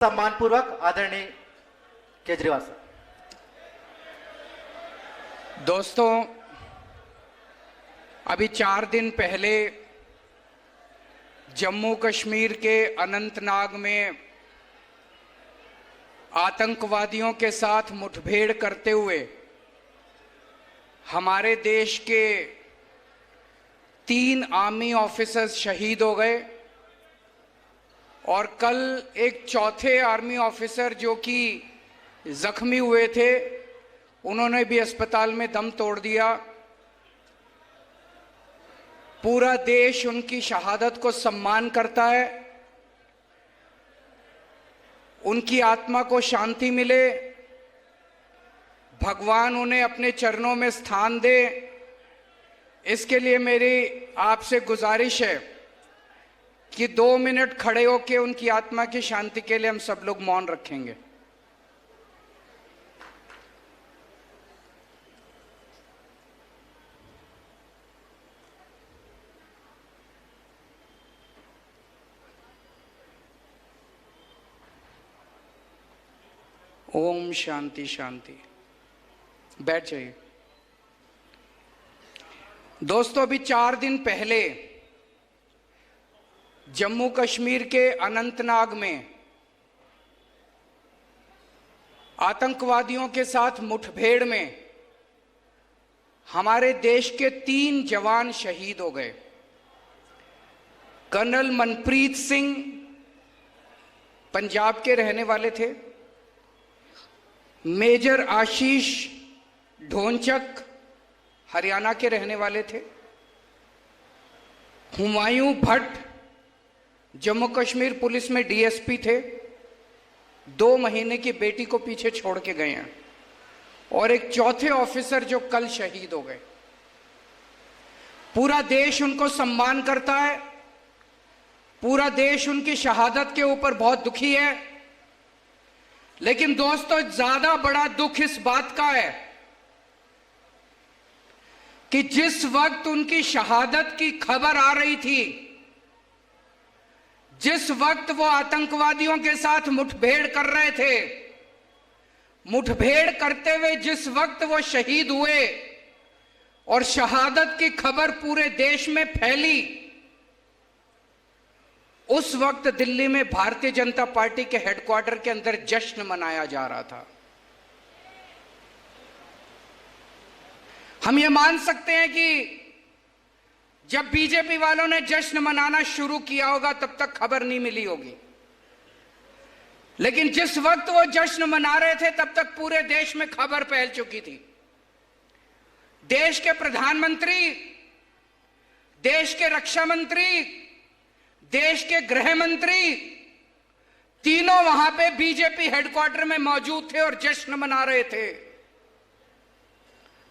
सम्मानपूर्वक आदरणीय केजरीवाल साहब। दोस्तों, अभी 4 दिन पहले जम्मू कश्मीर के अनंतनाग में आतंकवादियों के साथ मुठभेड़ करते हुए हमारे देश के 3 आर्मी ऑफिसर्स शहीद हो गए और कल एक चौथे आर्मी ऑफिसर जो कि जख्मी हुए थे, उन्होंने भी अस्पताल में दम तोड़ दिया। पूरा देश उनकी शहादत को सम्मान करता है। उनकी आत्मा को शांति मिले, भगवान उन्हें अपने चरणों में स्थान दे, इसके लिए मेरी आपसे गुजारिश है कि 2 मिनट खड़े होकर उनकी आत्मा की शांति के लिए हम सब लोग मौन रखेंगे। ओम शांति शांति। बैठ जाइए। दोस्तों, अभी 4 दिन पहले जम्मू कश्मीर के अनंतनाग में आतंकवादियों के साथ मुठभेड़ में हमारे देश के 3 जवान शहीद हो गए। कर्नल मनप्रीत सिंह पंजाब के रहने वाले थे, मेजर आशीष ढोंचक हरियाणा के रहने वाले थे, हुमायूं भट्ट जम्मू कश्मीर पुलिस में डीएसपी थे, 2 महीने की बेटी को पीछे छोड़ के गए हैं, और एक चौथे ऑफिसर जो कल शहीद हो गए। पूरा देश उनको सम्मान करता है, पूरा देश उनकी शहादत के ऊपर बहुत दुखी है। लेकिन दोस्तों, ज्यादा बड़ा दुख इस बात का है कि जिस वक्त उनकी शहादत की खबर आ रही थी, जिस वक्त वो आतंकवादियों के साथ मुठभेड़ कर रहे थे, मुठभेड़ करते हुए जिस वक्त वो शहीद हुए और शहादत की खबर पूरे देश में फैली, उस वक्त दिल्ली में भारतीय जनता पार्टी के हेडक्वार्टर के अंदर जश्न मनाया जा रहा था। हम ये मान सकते हैं कि जब बीजेपी वालों ने जश्न मनाना शुरू किया होगा तब तक खबर नहीं मिली होगी, लेकिन जिस वक्त वो जश्न मना रहे थे तब तक पूरे देश में खबर फैल चुकी थी। देश के प्रधानमंत्री, देश के रक्षा मंत्री, देश के गृह मंत्री, तीनों वहां पे बीजेपी हेडक्वार्टर में मौजूद थे और जश्न मना रहे थे।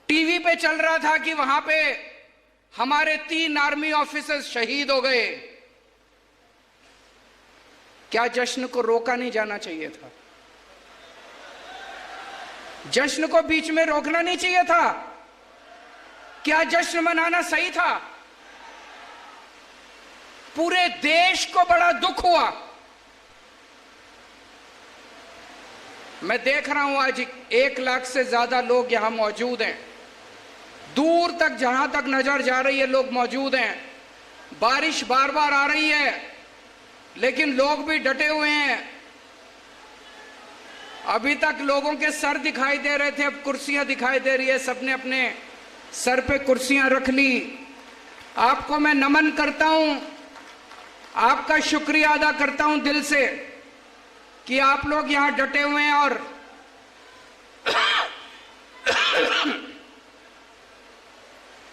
टीवी पे चल रहा था कि वहां पे हमारे 3 आर्मी ऑफिसर्स शहीद हो गए। क्या जश्न को रोका नहीं जाना चाहिए था? जश्न को बीच में रोकना नहीं चाहिए था? क्या जश्न मनाना सही था? पूरे देश को बड़ा दुख हुआ। मैं देख रहा हूं आज 1 लाख से ज्यादा लोग यहां मौजूद हैं। दूर तक, जहां तक नजर जा रही है, लोग मौजूद हैं। बारिश बार बार आ रही है, लेकिन लोग भी डटे हुए हैं। अभी तक लोगों के सर दिखाई दे रहे थे, अब कुर्सियां दिखाई दे रही है। सबने अपने सर पे कुर्सियां रख ली। आपको मैं नमन करता हूं, आपका शुक्रिया अदा करता हूं दिल से कि आप लोग यहां डटे हुए हैं। और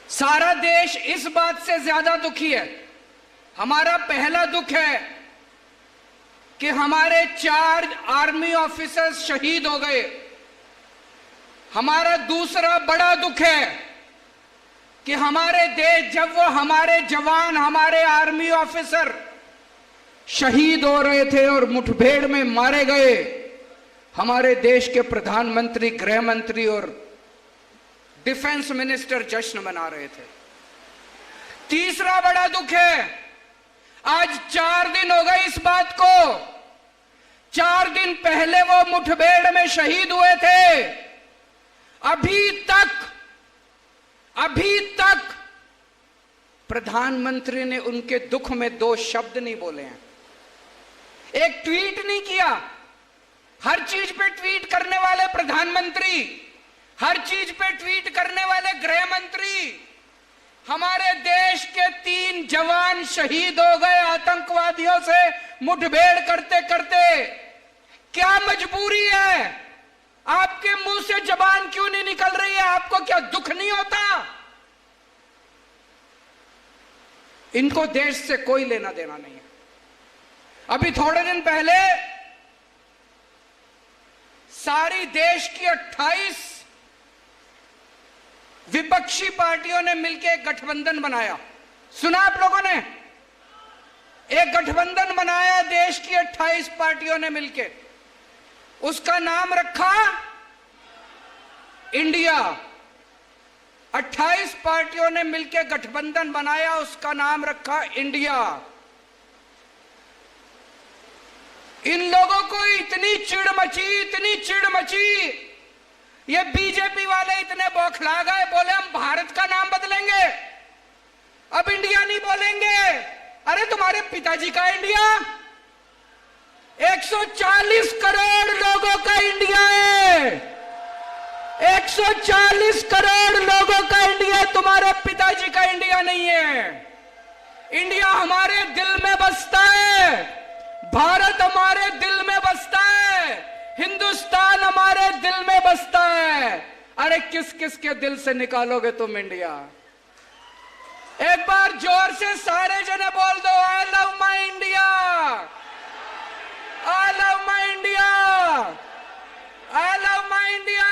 सारा देश इस बात से ज्यादा दुखी है। हमारा पहला दुख है कि हमारे 4 आर्मी ऑफिसर्स शहीद हो गए। हमारा दूसरा बड़ा दुख है कि हमारे देश, जब वो हमारे जवान, हमारे आर्मी ऑफिसर शहीद हो रहे थे और मुठभेड़ में मारे गए, हमारे देश के प्रधानमंत्री, गृह मंत्री और डिफेंस मिनिस्टर जश्न मना रहे थे। तीसरा बड़ा दुख है, आज 4 दिन हो गए इस बात को 4 दिन पहले वो मुठभेड़ में शहीद हुए थे। अभी तक प्रधानमंत्री ने उनके दुख में 2 शब्द नहीं बोले हैं, एक ट्वीट नहीं किया। हर चीज पे ट्वीट करने वाले प्रधानमंत्री, हर चीज पे ट्वीट करने वाले गृह मंत्री। हमारे देश के 3 जवान शहीद हो गए आतंकवादियों से मुठभेड़ करते करते। क्या मजबूरी है? आपके मुंह से जबान क्यों नहीं निकल रही है? आपको क्या दुख नहीं होता? इनको देश से कोई लेना देना नहीं है। अभी थोड़े दिन पहले सारी देश की 28 विपक्षी पार्टियों ने मिलकर एक गठबंधन बनाया। सुना आप लोगों ने? एक गठबंधन बनाया देश की 28 पार्टियों ने मिलकर, उसका नाम रखा इंडिया। 28 पार्टियों ने मिलकर गठबंधन बनाया, उसका नाम रखा इंडिया। इन लोगों को इतनी चिढ़ मची, ये बीजेपी वाले इतने बौखला गए, बोले हम भारत का नाम बदलेंगे, अब इंडिया नहीं बोलेंगे। अरे तुम्हारे पिताजी का इंडिया, 140 करोड़ लोगों का इंडिया है, 140 करोड़ लोगों का इंडिया, तुम्हारे पिताजी का इंडिया नहीं है। इंडिया हमारे दिल में बसता है, भारत हमारे दिल में बसता है, हिंदुस्तान हमारे दिल में बसता है। अरे किस किस के दिल से निकालोगे तुम इंडिया? एक बार जोर से सारे जने बोल दो, I love my India, I love my India, I love my India.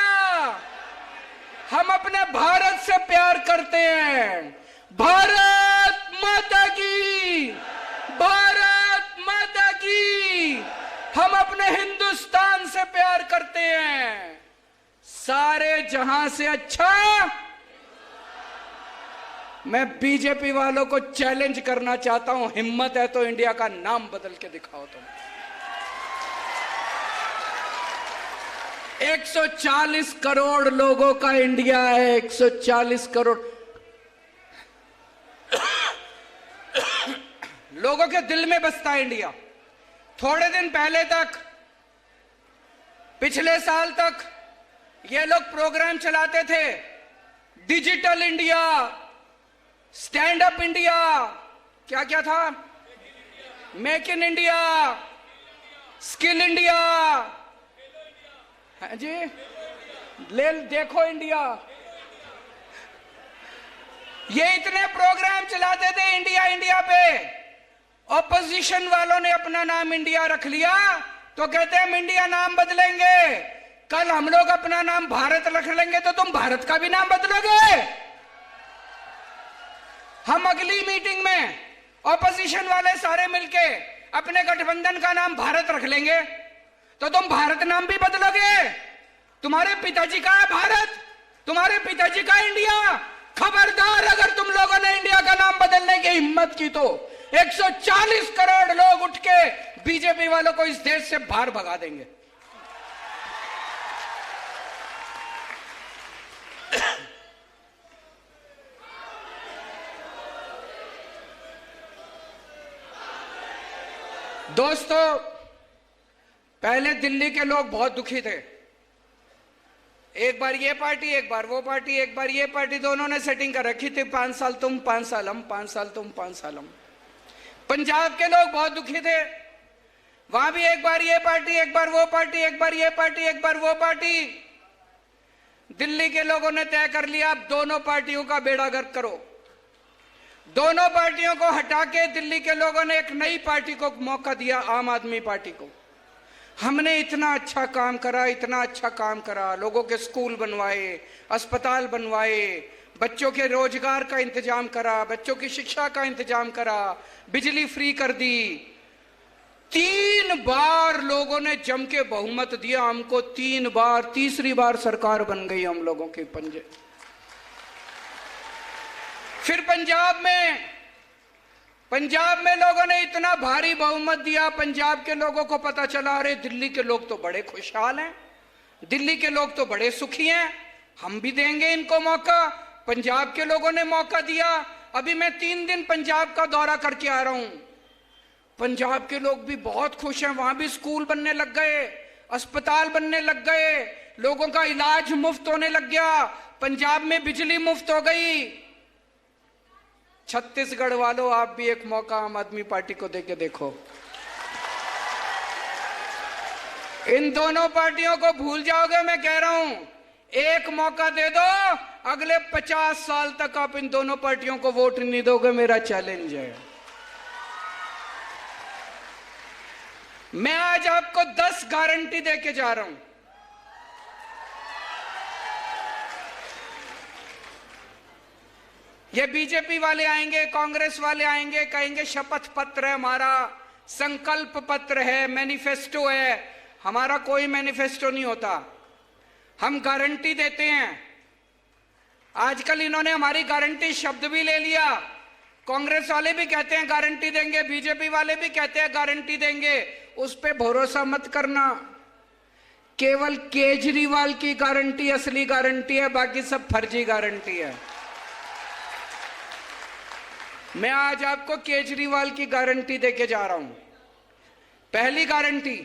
हम अपने भारत से प्यार करते हैं। भारत माता की, भारत माता की। हम अपने हिंदुस्तान से प्यार करते हैं। सारे जहां से अच्छा। मैं बीजेपी वालों को चैलेंज करना चाहता हूं, हिम्मत है तो इंडिया का नाम बदल के दिखाओ तुम। 140 करोड़ लोगों का इंडिया है, 140 करोड़ लोगों के दिल में बसता है इंडिया। थोड़े दिन पहले तक, पिछले साल तक ये लोग प्रोग्राम चलाते थे, digital India, stand up India, क्या क्या था, make in India, skill India, है जी, ले देखो इंडिया। ये इतने प्रोग्राम चलाते थे इंडिया इंडिया पे। ऑपोजिशन वालों ने अपना नाम इंडिया रख लिया तो कहते हैं हम इंडिया नाम बदलेंगे। कल हम लोग अपना नाम भारत रख लेंगे तो तुम भारत का भी नाम बदलोगे। हम अगली मीटिंग में ऑपोजिशन वाले सारे मिलके अपने गठबंधन का नाम भारत रख लेंगे तो तुम भारत नाम भी बदलोगे। तुम्हारे पिताजी का है भारत, तुम्हारे पिताजी का इंडिया। खबरदार अगर तुम लोगों ने इंडिया का नाम बदलने की हिम्मत की तो 140 करोड़ लोग उठ के बीजेपी वालों को इस देश से बाहर भगा देंगे। दोस्तों, पहले दिल्ली के लोग बहुत दुखी थे। एक बार ये पार्टी, एक बार वो पार्टी, एक बार ये पार्टी, दोनों ने सेटिंग कर रखी थी, 5 साल तुम, 5 साल हम, 5 साल तुम, 5 साल हम। पंजाब के लोग बहुत दुखी थे, वहां भी एक बार ये पार्टी, एक बार वो पार्टी, एक बार ये पार्टी, एक बार वो पार्टी। दिल्ली के लोगों ने तय कर लिया अब दोनों पार्टियों का बेड़ा गर्क करो। दोनों पार्टियों को हटा के दिल्ली के लोगों ने एक नई पार्टी को मौका दिया, आम आदमी पार्टी को। हमने इतना अच्छा काम करा, इतना अच्छा काम करा, लोगों के स्कूल बनवाए, अस्पताल बनवाए, बच्चों के रोजगार का इंतजाम करा, बच्चों की शिक्षा का इंतजाम करा, बिजली फ्री कर दी। 3 बार लोगों ने जम के बहुमत दिया हमको, 3 बार, तीसरी बार सरकार बन गई हम लोगों के पंजे। फिर पंजाब में लोगों ने इतना भारी बहुमत दिया, पंजाब के लोगों को पता चला अरे दिल्ली के लोग तो बड़े खुशहाल हैं, दिल्ली के लोग तो बड़े सुखी हैं, हम भी देंगे इनको मौका। पंजाब के लोगों ने मौका दिया। अभी मैं 3 दिन पंजाब का दौरा करके आ रहा हूं। पंजाब के लोग भी बहुत खुश हैं, वहां भी स्कूल बनने लग गए, अस्पताल बनने लग गए, लोगों का इलाज मुफ्त होने लग गया, पंजाब में बिजली मुफ्त हो गई। छत्तीसगढ़ वालों, आप भी एक मौका आम आदमी पार्टी को देके देखो। इन दोनों पार्टियों को भूल जाओगे, मैं कह रहा हूं। एक मौका दे दो, अगले 50 साल तक आप इन दोनों पार्टियों को वोट नहीं दोगे, मेरा चैलेंज है। मैं आज आपको 10 गारंटी देके जा रहा हूं। ये बीजेपी वाले आएंगे, कांग्रेस वाले आएंगे, कहेंगे शपथ पत्र है हमारा, संकल्प पत्र है, मैनिफेस्टो है। हमारा कोई मैनिफेस्टो नहीं होता, हम गारंटी देते हैं। आजकल इन्होंने हमारी गारंटी शब्द भी ले लिया। कांग्रेस वाले भी कहते हैं गारंटी देंगे, बीजेपी वाले भी कहते हैं गारंटी देंगे। उस पे भरोसा मत करना। केवल केजरीवाल की गारंटी असली गारंटी है, बाकी सब फर्जी गारंटी है। मैं आज आपको केजरीवाल की गारंटी देके जा रहा हूं। पहली गारंटी,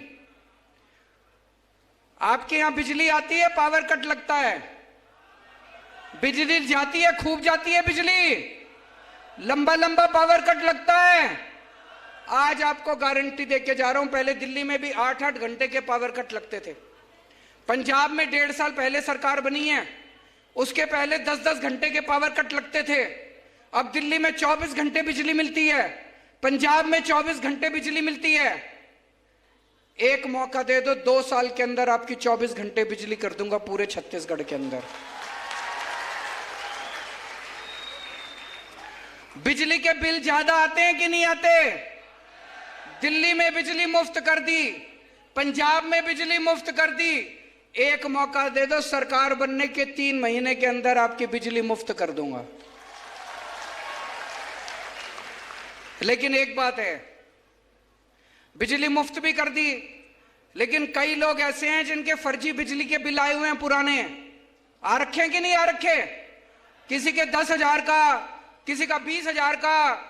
आपके यहां बिजली आती है, पावर कट लगता है, बिजली जाती है, खूब जाती है बिजली, लंबा लंबा पावर कट लगता है। आज आपको गारंटी देके जा रहा हूं। पहले दिल्ली में भी 8-8 घंटे के पावर कट लगते थे। पंजाब में 1.5 साल पहले सरकार बनी है, उसके पहले 10-10 घंटे के पावर कट लगते थे। अब दिल्ली में 24 घंटे बिजली मिलती है, पंजाब में 24 घंटे बिजली मिलती है। एक मौका दे दो, 2 साल के अंदर आपकी 24 घंटे बिजली कर दूंगा पूरे छत्तीसगढ़ के अंदर। बिजली के बिल ज्यादा आते हैं कि नहीं आते? दिल्ली में बिजली मुफ्त कर दी, पंजाब में बिजली मुफ्त कर दी। एक मौका दे दो, सरकार बनने के 3 महीने के अंदर आपकी बिजली मुफ्त कर दूंगा। लेकिन एक बात है, बिजली मुफ्त भी कर दी, लेकिन कई लोग ऐसे हैं जिनके फर्जी बिजली के बिल आए हुए हैं, पुराने आ रखे हैं कि नहीं आ रखे? किसी के 10,000 का, किसी का 20,000 का।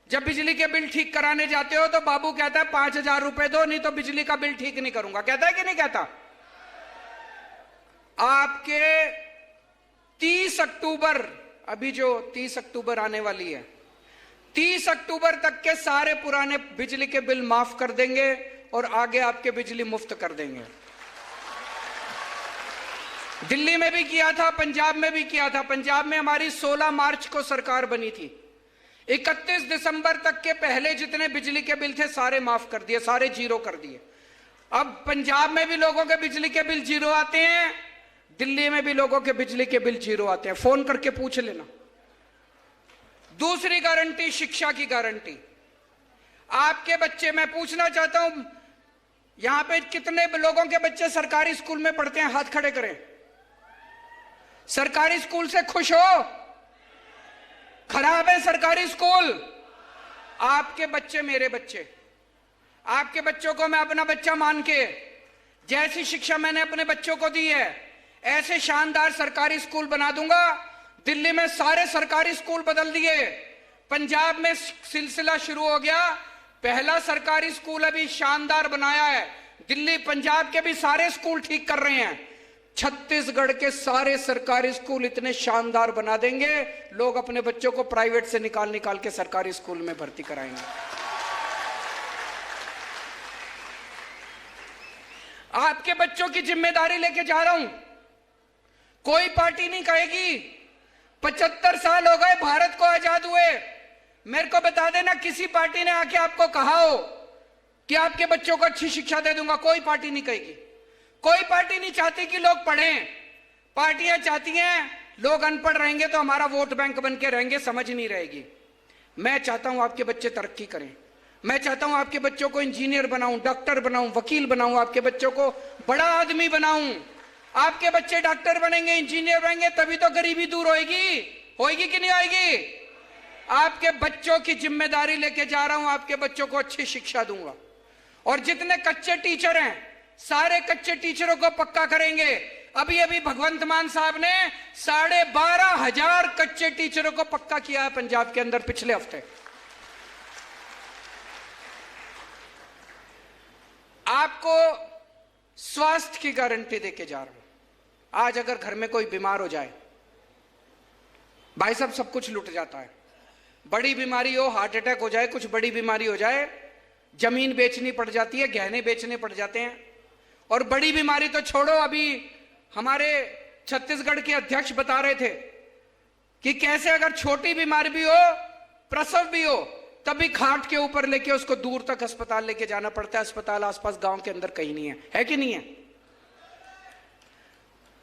जब बिजली के बिल ठीक कराने जाते हो तो बाबू कहता है 5,000 रुपए दो, नहीं तो बिजली का बिल ठीक नहीं करूंगा। कहता है कि नहीं कहता? आपके 30 अक्टूबर, अभी जो 30 अक्टूबर आने वाली है, 30 अक्टूबर तक के सारे पुराने बिजली के बिल माफ कर देंगे और आगे आपके बिजली मुफ्त कर देंगे। दिल्ली में भी किया था, पंजाब में भी किया था। पंजाब में हमारी 16 मार्च को सरकार बनी थी। 31 दिसंबर तक के पहले जितने बिजली के बिल थे सारे माफ कर दिए, सारे जीरो कर दिए। अब पंजाब में भी लोगों के बिजली के बिल जीरो आते हैं, दिल्ली में भी लोगों के बिजली के बिल जीरो आते हैं। फोन करके पूछ लेना। दूसरी गारंटी, शिक्षा की गारंटी। आपके बच्चे, मैं पूछना चाहता हूं, यहां पे कितने लोगों के बच्चे सरकारी स्कूल में पढ़ते हैं? हाथ खड़े करें। सरकारी स्कूल से खुश हो? खराब है सरकारी स्कूल? आपके बच्चे मेरे बच्चे, आपके बच्चों को मैं अपना बच्चा मान के, जैसी शिक्षा मैंने अपने बच्चों को दी है ऐसे शानदार सरकारी स्कूल बना दूंगा। दिल्ली में सारे सरकारी स्कूल बदल दिए, पंजाब में सिलसिला शुरू हो गया। पहला सरकारी स्कूल अभी शानदार बनाया है, दिल्ली पंजाब के भी सारे स्कूल ठीक कर रहे हैं। छत्तीसगढ़ के सारे सरकारी स्कूल इतने शानदार बना देंगे, लोग अपने बच्चों को प्राइवेट से निकाल निकाल के सरकारी स्कूल में भर्ती कराएंगे। आपके बच्चों की जिम्मेदारी लेके जा रहा हूं। कोई पार्टी नहीं कहेगी 75 साल हो गए भारत को आजाद हुए, मेरे को बता देना किसी पार्टी ने आके आपको कहा हो कि आपके बच्चों को अच्छी शिक्षा दे दूंगा। कोई पार्टी नहीं कहेगी। कोई पार्टी नहीं चाहती कि लोग पढ़ें। पार्टियां चाहती हैं लोग अनपढ़ रहेंगे तो हमारा वोट बैंक बन के रहेंगे, समझ नहीं रहेगी। मैं चाहता हूं आपके बच्चे तरक्की करें। मैं चाहता हूं आपके बच्चों को इंजीनियर बनाऊं, डॉक्टर बनाऊं, वकील बनाऊं, आपके बच्चों को बड़ा आदमी बनाऊं। आपके बच्चे डॉक्टर बनेंगे, इंजीनियर बनेंगे, तभी तो गरीबी दूर होगी। होगी कि नहीं होगी? आपके बच्चों की जिम्मेदारी लेके जा रहा हूं, आपके बच्चों को अच्छी शिक्षा दूंगा। और जितने कच्चे टीचर हैं, सारे कच्चे टीचरों को पक्का करेंगे। अभी अभी भगवंत मान साहब ने 12,500 कच्चे टीचरों को पक्का किया है पंजाब के अंदर पिछले हफ्ते। आपको स्वास्थ्य की गारंटी देके जा रहा हूं। आज अगर घर में कोई बीमार हो जाए, भाई साहब सब कुछ लूट जाता है। बड़ी बीमारी हो, हार्ट अटैक हो जाए, कुछ बड़ी बीमारी हो जाए, जमीन बेचनी पड़ जाती है, गहने बेचने पड़ जाते हैं। और बड़ी बीमारी तो छोड़ो, अभी हमारे छत्तीसगढ़ के अध्यक्ष बता रहे थे कि कैसे अगर छोटी बीमारी भी हो, प्रसव भी हो, तभी खाट के ऊपर लेके उसको दूर तक अस्पताल लेके जाना पड़ता है। अस्पताल आसपास गांव के अंदर कहीं नहीं है कि नहीं है?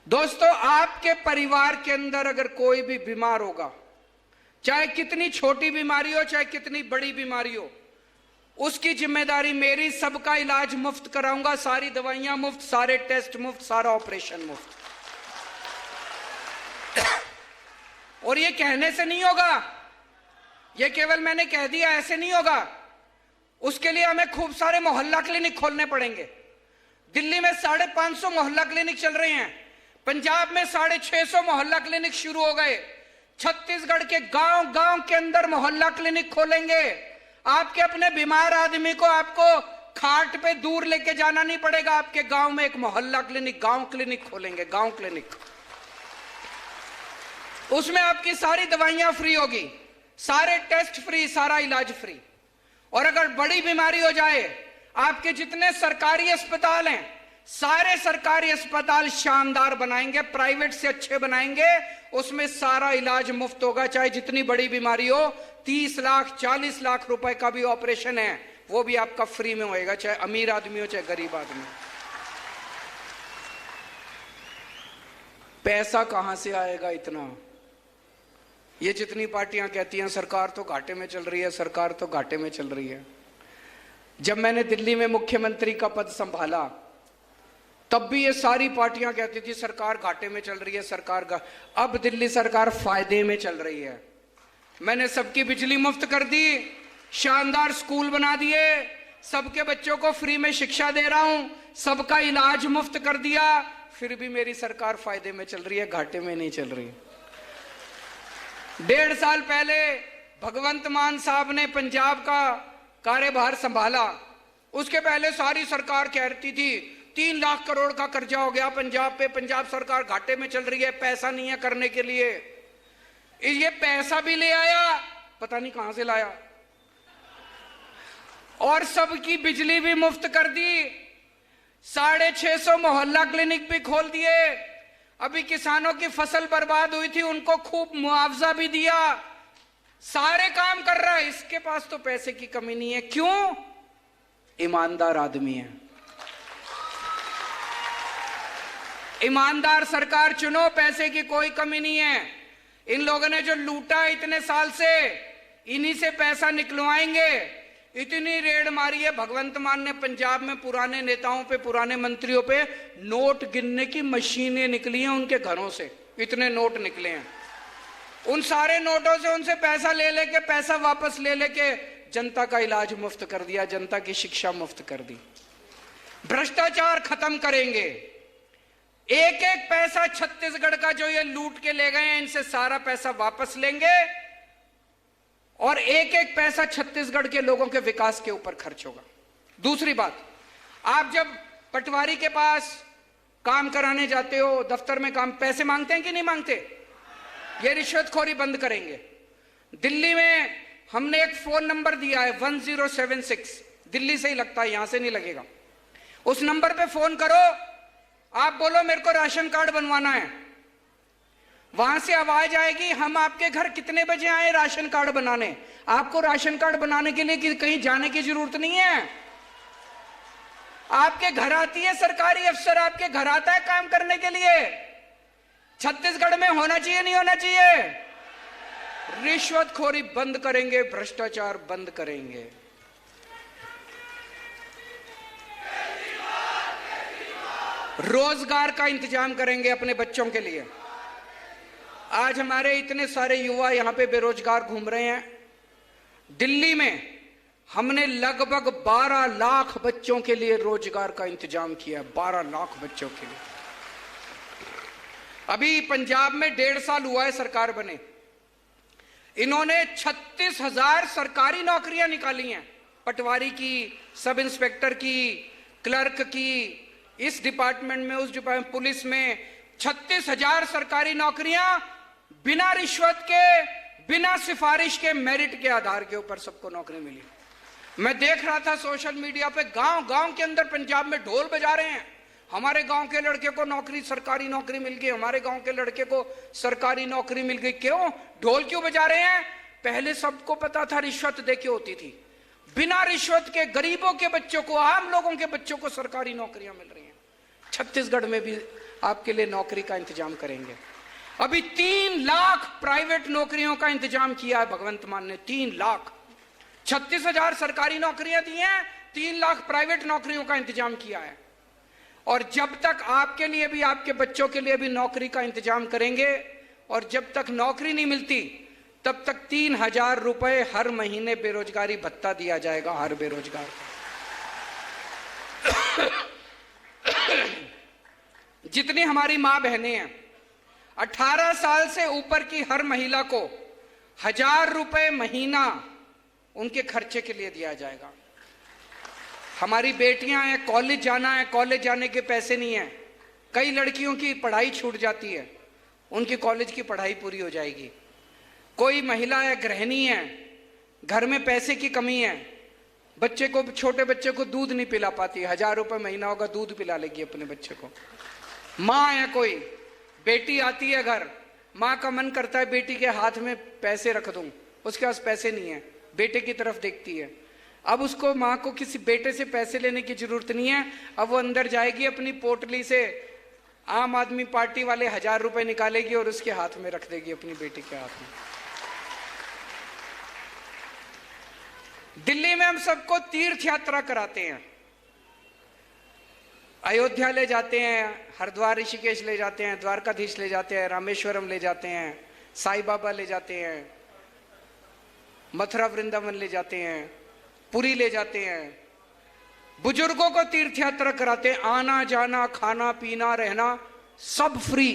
दोस्तों, आपके परिवार के अंदर अगर कोई भी बीमार होगा, चाहे कितनी छोटी बीमारी हो, चाहे कितनी बड़ी बीमारी हो, उसकी जिम्मेदारी मेरी। सबका इलाज मुफ्त कराऊंगा, सारी दवाइयां मुफ्त, सारे टेस्ट मुफ्त, सारा ऑपरेशन मुफ्त। और ये कहने से नहीं होगा, ये केवल मैंने कह दिया, ऐसे नहीं होगा। उसके लिए हमें खूब सारे मोहल्ला क्लिनिक खोलने पड़ेंगे। दिल्ली में 550 मोहल्ला क्लिनिक चल रहे हैं, पंजाब में 650 मोहल्ला क्लिनिक शुरू हो गए। छत्तीसगढ़ के गांव गांव के अंदर मोहल्ला क्लिनिक खोलेंगे। आपके अपने बीमार आदमी को आपको खाट पे दूर लेके जाना नहीं पड़ेगा। आपके गांव में एक मोहल्ला क्लिनिक, गांव क्लिनिक खोलेंगे, गांव क्लिनिक। उसमें आपकी सारी दवाइयां फ्री होगी, सारे टेस्ट फ्री, सारा इलाज फ्री। और अगर बड़ी बीमारी हो जाए, आपके जितने सरकारी अस्पताल हैं, सारे सरकारी अस्पताल शानदार बनाएंगे, प्राइवेट से अच्छे बनाएंगे। उसमें सारा इलाज मुफ्त होगा, चाहे जितनी बड़ी बीमारी हो। 30 लाख 40 लाख रुपए का भी ऑपरेशन है, वो भी आपका फ्री में होएगा, चाहे अमीर आदमी हो, चाहे गरीब आदमी। पैसा कहां से आएगा इतना? ये जितनी पार्टियां कहती हैं सरकार तो घाटे में चल रही है, सरकार तो घाटे में चल रही है। जब मैंने दिल्ली में मुख्यमंत्री का पद संभाला, तब भी ये सारी पार्टियां कहती थी सरकार घाटे में चल रही है, सरकार का। अब दिल्ली सरकार फायदे में चल रही है। मैंने सबकी बिजली मुफ्त कर दी, शानदार स्कूल बना दिए, सबके बच्चों को फ्री में शिक्षा दे रहा हूं, सबका इलाज मुफ्त कर दिया। फिर भी मेरी सरकार फायदे में चल रही है, घाटे में नहीं चल रही। 1.5 साल पहले भगवंत मान साहब ने पंजाब का कार्यभार संभाला। उसके पहले सारी सरकार कहती थी 3 लाख करोड़ का कर्जा हो गया पंजाब पे, पंजाब सरकार घाटे में चल रही है, पैसा नहीं है करने के लिए। ये पैसा भी ले आया, पता नहीं कहां से लाया, और सबकी बिजली भी मुफ्त कर दी। 650 मोहल्ला क्लिनिक भी खोल दिए। अभी किसानों की फसल बर्बाद हुई थी, उनको खूब मुआवजा भी दिया। सारे काम कर रहा है। इसके पास तो पैसे की कमी नहीं है। क्यों? ईमानदार आदमी है। ईमानदार सरकार चुनो, पैसे की कोई कमी नहीं है। इन लोगों ने जो लूटा इतने साल से, इन्हीं से पैसा निकलवाएंगे। इतनी रेड मारी है भगवंत मान ने पंजाब में, पुराने नेताओं पे, पुराने मंत्रियों पे नोट गिनने की मशीनें निकली हैं उनके घरों से। इतने नोट निकले हैं। उन सारे नोटों से उनसे पैसा ले लेके, पैसा वापस ले लेके जनता का इलाज मुफ्त कर दिया, जनता की शिक्षा मुफ्त कर दी। भ्रष्टाचार खत्म करेंगे। एक एक पैसा छत्तीसगढ़ का जो ये लूट के ले गए हैं, इनसे सारा पैसा वापस लेंगे और एक एक पैसा छत्तीसगढ़ के लोगों के विकास के ऊपर खर्च होगा। दूसरी बात, आप जब पटवारी के पास काम कराने जाते हो, दफ्तर में काम, पैसे मांगते हैं कि नहीं मांगते? ये रिश्वतखोरी बंद करेंगे। दिल्ली में हमने एक फोन नंबर दिया है 1076, दिल्ली से ही लगता है, यहां से नहीं लगेगा। उस नंबर पे फोन करो, आप बोलो मेरे को राशन कार्ड बनवाना है, वहां से आवाज आएगी हम आपके घर कितने बजे आए राशन कार्ड बनाने। आपको राशन कार्ड बनाने के लिए कहीं जाने की जरूरत नहीं है। आपके घर आती है सरकारी अफसर, आपके घर आता है काम करने के लिए। छत्तीसगढ़ में होना चाहिए नहीं होना चाहिए? रिश्वतखोरी बंद करेंगे, भ्रष्टाचार बंद करेंगे। रोजगार का इंतजाम करेंगे अपने बच्चों के लिए। आज हमारे इतने सारे युवा यहाँ पे बेरोजगार घूम रहे हैं। दिल्ली में हमने लगभग 12 लाख बच्चों के लिए रोजगार का इंतजाम किया, 12 लाख बच्चों के लिए। अभी पंजाब में 1.5 साल हुआ है सरकार बने, इन्होंने 36,000 सरकारी नौकरियां निकाली हैं, पटवारी की, सब इंस्पेक्टर की, क्लर्क की, इस डिपार्टमेंट में, उस डिपार्टमेंट, पुलिस में 36,000 सरकारी नौकरियां बिना रिश्वत के, बिना सिफारिश के, मेरिट के आधार के ऊपर सबको नौकरी मिली। मैं देख रहा था सोशल मीडिया पे, गांव गांव के अंदर पंजाब में ढोल बजा रहे हैं, हमारे गांव के लड़के को नौकरी, सरकारी नौकरी मिल गई, हमारे गांव के लड़के को सरकारी नौकरी मिल गई। क्यों ढोल क्यों बजा रहे हैं? पहले सबको पता था रिश्वत देके होती थी, बिना रिश्वत के गरीबों के बच्चों को, आम लोगों के बच्चों को सरकारी नौकरियां मिल रही हैं। छत्तीसगढ़ में भी आपके लिए नौकरी का इंतजाम करेंगे। अभी 3 लाख प्राइवेट नौकरियों का इंतजाम किया है भगवंत मान ने, 3 लाख। 36,000 सरकारी नौकरियां दी हैं, 3 लाख प्राइवेट नौकरियों का इंतजाम किया है। और जब तक आपके लिए भी, आपके बच्चों के लिए भी नौकरी का इंतजाम करेंगे, और जब तक नौकरी नहीं मिलती तब तक 3,000 रुपए हर महीने बेरोजगारी भत्ता दिया जाएगा हर बेरोजगार को। जितनी हमारी मां बहनें हैं, 18 साल से ऊपर की हर महिला को 1,000 रुपए महीना उनके खर्चे के लिए दिया जाएगा। हमारी बेटियां हैं, कॉलेज जाना है, कॉलेज जाने के पैसे नहीं है, कई लड़कियों की पढ़ाई छूट जाती है, उनकी कॉलेज की पढ़ाई पूरी हो जाएगी। कोई महिला है, गृहिणी है, घर में पैसे की कमी है, बच्चे को, छोटे बच्चे को दूध नहीं पिला पाती, 1,000 रुपए महीना होगा, दूध पिला लेगी अपने बच्चे को। माँ है, कोई बेटी आती है घर, माँ का मन करता है बेटी के हाथ में पैसे रख दूं, उसके पास पैसे नहीं है, बेटे की तरफ देखती है। अब उसको, माँ को किसी बेटे से पैसे लेने की जरूरत नहीं है, अब वो अंदर जाएगी, अपनी पोटली से आम आदमी पार्टी वाले 1,000 रुपए निकालेगी और उसके हाथ में रख देगी, अपनी बेटी के हाथ में। दिल्ली में हम सबको तीर्थ यात्रा कराते हैं, अयोध्या ले जाते हैं, हरिद्वार ऋषिकेश ले जाते हैं, द्वारकाधीश ले जाते हैं, रामेश्वरम ले जाते हैं, साईं बाबा ले जाते हैं, मथुरा वृंदावन ले जाते हैं, पुरी ले जाते हैं। बुजुर्गों को तीर्थ यात्रा कराते हैं, आना जाना, खाना पीना, रहना सब फ्री।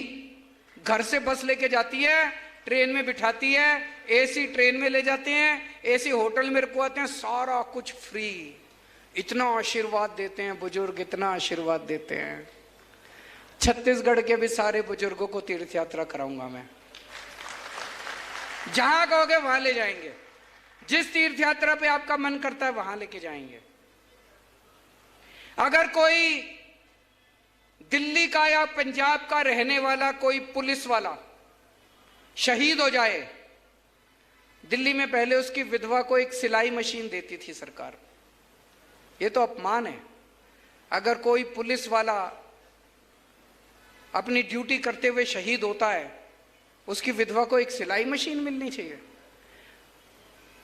घर से बस लेके जाती है, ट्रेन में बिठाती है, एसी ट्रेन में ले जाते हैं, एसी होटल में रुकवाते हैं, सारा कुछ फ्री। इतना आशीर्वाद देते हैं बुजुर्ग, इतना आशीर्वाद देते हैं। छत्तीसगढ़ के भी सारे बुजुर्गों को तीर्थ यात्रा कराऊंगा मैं, जहां कहोगे वहां ले जाएंगे, जिस तीर्थ यात्रा पे आपका मन करता है वहां लेके जाएंगे। अगर कोई दिल्ली का या पंजाब का रहने वाला कोई पुलिस वाला शहीद हो जाए, दिल्ली में पहले उसकी विधवा को एक सिलाई मशीन देती थी सरकार, ये तो अपमान है। अगर कोई पुलिस वाला अपनी ड्यूटी करते हुए शहीद होता है, उसकी विधवा को एक सिलाई मशीन मिलनी चाहिए।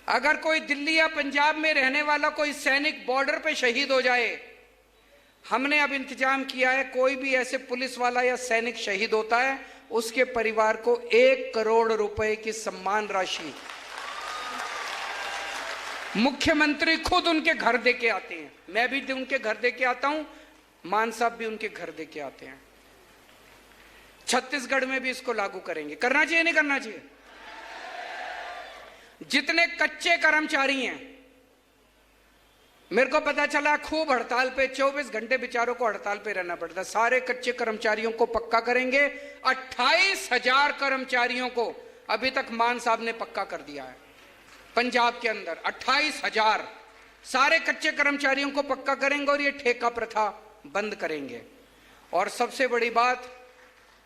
अगर कोई दिल्ली या पंजाब में रहने वाला कोई सैनिक बॉर्डर पे शहीद हो जाए, हमने अब इंतजाम किया है, कोई भी ऐसे पुलिस वाला या सैनिक शहीद होता है, उसके परिवार को 1 करोड़ रुपए की सम्मान राशि मुख्यमंत्री खुद उनके घर दे के आते हैं। मैं भी उनके घर दे के आता हूं, मान साहब भी उनके घर दे के आते हैं। छत्तीसगढ़ में भी इसको लागू करेंगे। करना चाहिए नहीं करना चाहिए? जितने कच्चे कर्मचारी हैं, मेरे को पता चला खूब हड़ताल पे, 24 घंटे बेचारों को हड़ताल पे रहना पड़ता, सारे कच्चे कर्मचारियों को पक्का करेंगे। 28,000 कर्मचारियों को अभी तक मान साहब ने पक्का कर दिया है पंजाब के अंदर। 28,000 सारे कच्चे कर्मचारियों को पक्का करेंगे और ये ठेका प्रथा बंद करेंगे। और सबसे बड़ी बात,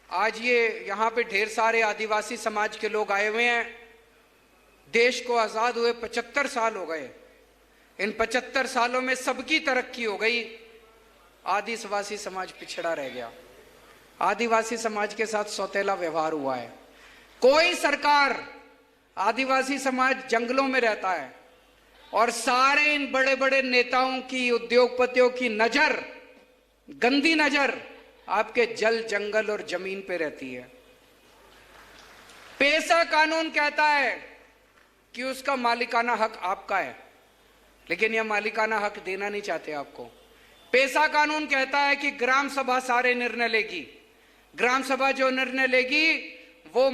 आज ये यहाँ पे ढेर सारे आदिवासी समाज के लोग आए हुए हैं। देश को आजाद हुए 75 साल हो गए, इन 75 सालों में सबकी तरक्की हो गई, आदिवासी समाज पिछड़ा रह गया। आदिवासी समाज के साथ सौतेला व्यवहार हुआ है। कोई सरकार, आदिवासी समाज जंगलों में रहता है और सारे इन बड़े बड़े नेताओं की, उद्योगपतियों की नजर, गंदी नजर आपके जल, जंगल और जमीन पे रहती है। पेसा कानून कहता है कि उसका मालिकाना हक आपका है, लेकिन यह मालिकाना हक देना नहीं चाहते आपको। पेशा कानून कहता है कि ग्राम सभा सारे निर्णय लेगी, ग्राम सभा जो निर्णय लेगी वो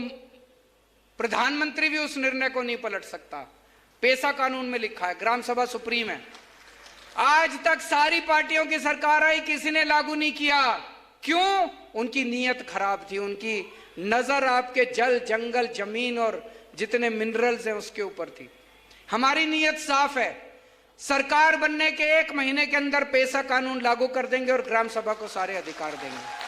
प्रधानमंत्री भी उस निर्णय को नहीं पलट सकता। पेशा कानून में लिखा है, ग्राम सभा सुप्रीम है। आज तक सारी पार्टियों की सरकार आई, किसी ने लागू नहीं किया। क्यों? उनकी नीयत खराब थी, उनकी नजर आपके जल जंगल जमीन और जितने मिनरल्स हैं उसके ऊपर थी। हमारी नीयत साफ है, सरकार बनने के 1 महीने के अंदर पेशा कानून लागू कर देंगे और ग्राम सभा को सारे अधिकार देंगे।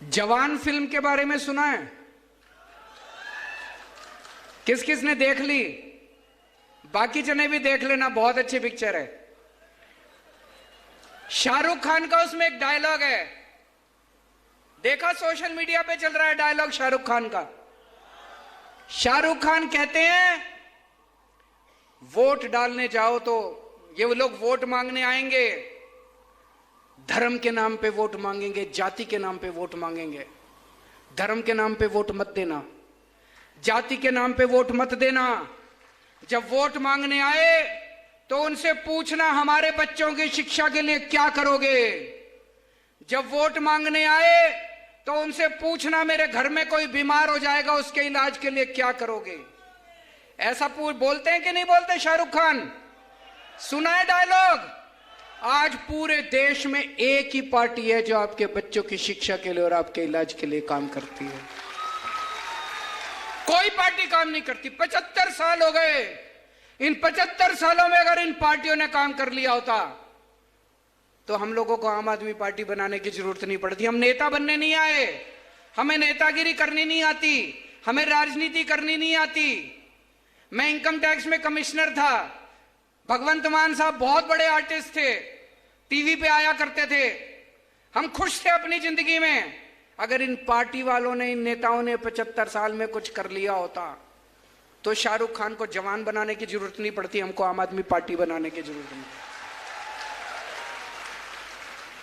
जवान फिल्म के बारे में सुना है? किस किस ने देख ली? बाकी जने भी देख लेना, बहुत अच्छी पिक्चर है। शाहरुख खान का उसमें एक डायलॉग है, देखा सोशल मीडिया पे चल रहा है डायलॉग शाहरुख खान का। शाहरुख खान कहते हैं वोट डालने जाओ तो ये लोग वोट मांगने आएंगे, धर्म के नाम पे वोट मांगेंगे, जाति के नाम पे वोट मांगेंगे। धर्म के नाम पे वोट मत देना, जाति के नाम पे वोट मत देना। जब वोट मांगने आए तो उनसे पूछना हमारे बच्चों की शिक्षा के लिए क्या करोगे। जब वोट मांगने आए तो उनसे पूछना मेरे घर में कोई बीमार हो जाएगा, उसके इलाज के लिए क्या करोगे। ऐसा बोलते हैं कि नहीं बोलते शाहरुख खान? सुना है डायलॉग? आज पूरे देश में एक ही पार्टी है जो आपके बच्चों की शिक्षा के लिए और आपके इलाज के लिए काम करती है। कोई पार्टी काम नहीं करती। 75 साल हो गए। इन 75 सालों में अगर इन पार्टियों ने काम कर लिया होता तो हम लोगों को आम आदमी पार्टी बनाने की जरूरत नहीं पड़ती। हम नेता बनने नहीं आए, हमें नेतागिरी करनी नहीं आती, हमें राजनीति करनी नहीं आती। मैं इनकम टैक्स में कमिश्नर था। भगवंत मान साहब बहुत बड़े आर्टिस्ट थे, टीवी पे आया करते थे। हम खुश थे अपनी जिंदगी में। अगर इन पार्टी वालों ने, इन नेताओं ने 75 साल में कुछ कर लिया होता तो शाहरुख खान को जवान बनाने की जरूरत नहीं पड़ती, हमको आम आदमी पार्टी बनाने की जरूरत नहीं।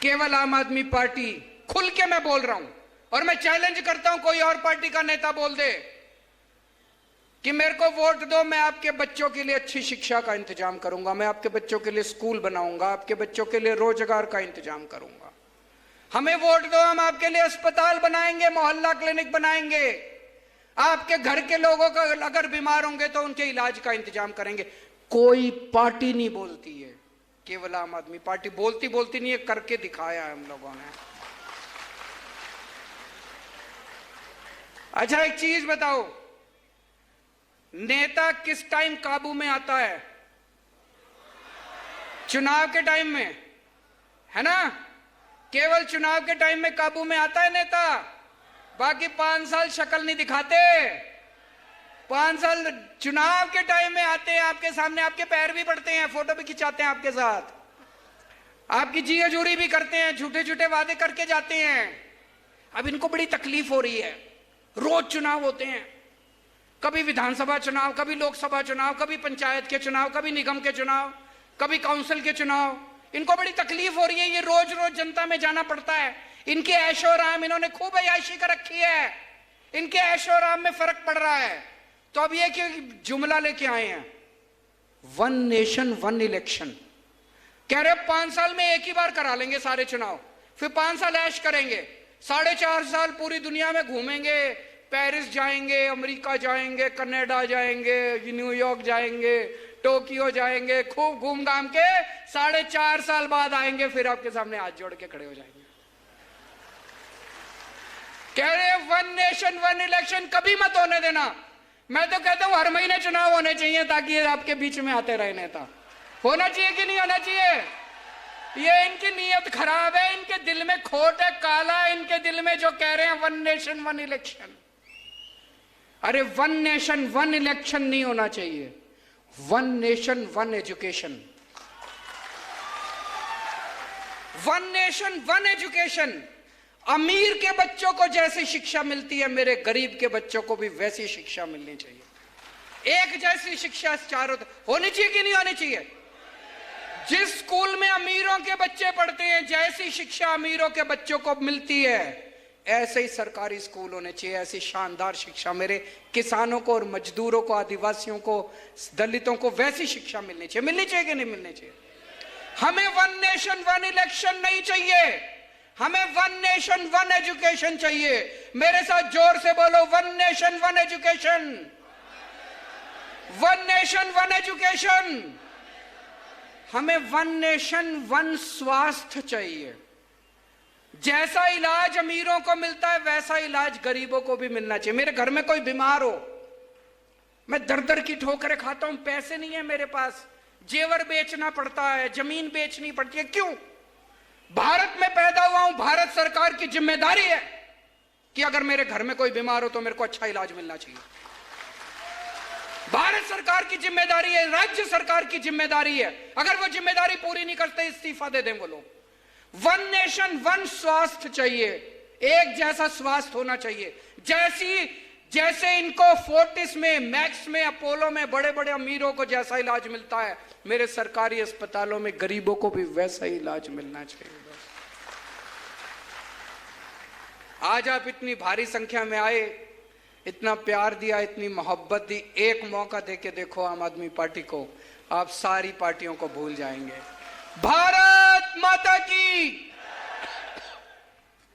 केवल आम आदमी पार्टी, खुल के मैं बोल रहा हूं और मैं चैलेंज करता हूं कोई और पार्टी का नेता बोल दे कि मेरे को वोट दो, मैं आपके बच्चों के लिए अच्छी शिक्षा का इंतजाम करूंगा, मैं आपके बच्चों के लिए स्कूल बनाऊंगा, आपके बच्चों के लिए रोजगार का इंतजाम करूंगा। हमें वोट दो, हम आपके लिए अस्पताल बनाएंगे, मोहल्ला क्लिनिक बनाएंगे, आपके घर के लोगों का अगर बीमार होंगे तो उनके इलाज का इंतजाम करेंगे। कोई पार्टी नहीं बोलती है, केवल आम आदमी पार्टी बोलती नहीं है, करके दिखाया है हम लोगों ने। अच्छा एक चीज बताओ, नेता किस टाइम काबू में आता है? चुनाव के टाइम में, है ना? केवल चुनाव के टाइम में काबू में आता है नेता। बाकी 5 साल शक्ल नहीं दिखाते। 5 साल चुनाव के टाइम में आते हैं, आपके सामने आपके पैर भी पड़ते हैं, फोटो भी खिंचाते हैं आपके साथ, आपकी जी हजूरी भी करते हैं, झूठे झूठे वादे करके जाते हैं। अब इनको बड़ी तकलीफ हो रही है। रोज चुनाव होते हैं, कभी विधानसभा चुनाव, कभी लोकसभा चुनाव, कभी पंचायत के चुनाव, कभी निगम के चुनाव, कभी काउंसिल के चुनाव। इनको बड़ी तकलीफ हो रही है, ये रोज रोज जनता में जाना पड़ता है। इनके ऐशो आराम, इन्होंने खूब अय्याशी कर रखी है, इनके ऐशो आराम में फर्क पड़ रहा है। तो अब ये कि जुमला लेके आए हैं, 1 नेशन 1 इलेक्शन। कह रहे 5 साल में एक ही बार करा लेंगे सारे चुनाव, फिर 5 साल ऐश करेंगे, 4.5 साल पूरी दुनिया में घूमेंगे, पेरिस जाएंगे, अमेरिका जाएंगे, कनाडा जाएंगे, न्यूयॉर्क जाएंगे, टोक्यो जाएंगे, खूब घूम घाम के 4.5 साल बाद आएंगे, फिर आपके सामने हाथ जोड़ के खड़े हो जाएंगे। कह रहे 1 नेशन 1 इलेक्शन कभी मत होने देना। मैं तो कहता हूं हर महीने चुनाव होने चाहिए ताकि ये आपके बीच में आते रहे नेता। होना चाहिए कि नहीं होना चाहिए? ये इनकी नीयत खराब है, इनके दिल में खोट है, काला है इनके दिल में, जो कह रहे हैं 1 नेशन 1 इलेक्शन। अरे 1 नेशन 1 इलेक्शन नहीं होना चाहिए, one nation one education, one nation one education. अमीर के बच्चों को जैसी शिक्षा मिलती है, मेरे गरीब के बच्चों को भी वैसी शिक्षा मिलनी चाहिए। एक जैसी शिक्षा चारों होनी चाहिए कि नहीं होनी चाहिए? जिस स्कूल में अमीरों के बच्चे पढ़ते हैं, जैसी शिक्षा अमीरों के बच्चों को मिलती है, ऐसे ही सरकारी स्कूल होने चाहिए। ऐसी शानदार शिक्षा मेरे किसानों को और मजदूरों को, आदिवासियों को, दलितों को वैसी शिक्षा मिलनी चाहिए। मिलनी चाहिए कि नहीं मिलनी चाहिए? हमें वन नेशन वन इलेक्शन नहीं चाहिए, हमें वन नेशन वन एजुकेशन चाहिए। मेरे साथ जोर से बोलो, one nation one education, one nation one education. हमें वन नेशन वन स्वास्थ्य चाहिए। जैसा इलाज अमीरों को मिलता है, वैसा इलाज गरीबों को भी मिलना चाहिए। मेरे घर में कोई बीमार हो, मैं दर दर की ठोकरें खाता हूं, पैसे नहीं है मेरे पास, जेवर बेचना पड़ता है, जमीन बेचनी पड़ती है। क्यों? भारत में पैदा हुआ हूं, भारत सरकार की जिम्मेदारी है कि अगर मेरे घर में कोई बीमार हो तो मेरे को अच्छा इलाज मिलना चाहिए। भारत सरकार की जिम्मेदारी है, राज्य सरकार की जिम्मेदारी है। अगर वो जिम्मेदारी पूरी नहीं करते, इस्तीफा दे दें वो लोग। वन नेशन वन स्वास्थ्य चाहिए, एक जैसा स्वास्थ्य होना चाहिए। जैसे इनको फोर्टिस में, मैक्स में, अपोलो में बड़े बड़े अमीरों को जैसा इलाज मिलता है, मेरे सरकारी अस्पतालों में गरीबों को भी वैसा ही इलाज मिलना चाहिए। आज आप इतनी भारी संख्या में आए, इतना प्यार दिया, इतनी मोहब्बत दी। एक मौका देके देखो आम आदमी पार्टी को, आप सारी पार्टियों को भूल जाएंगे। भारत माता की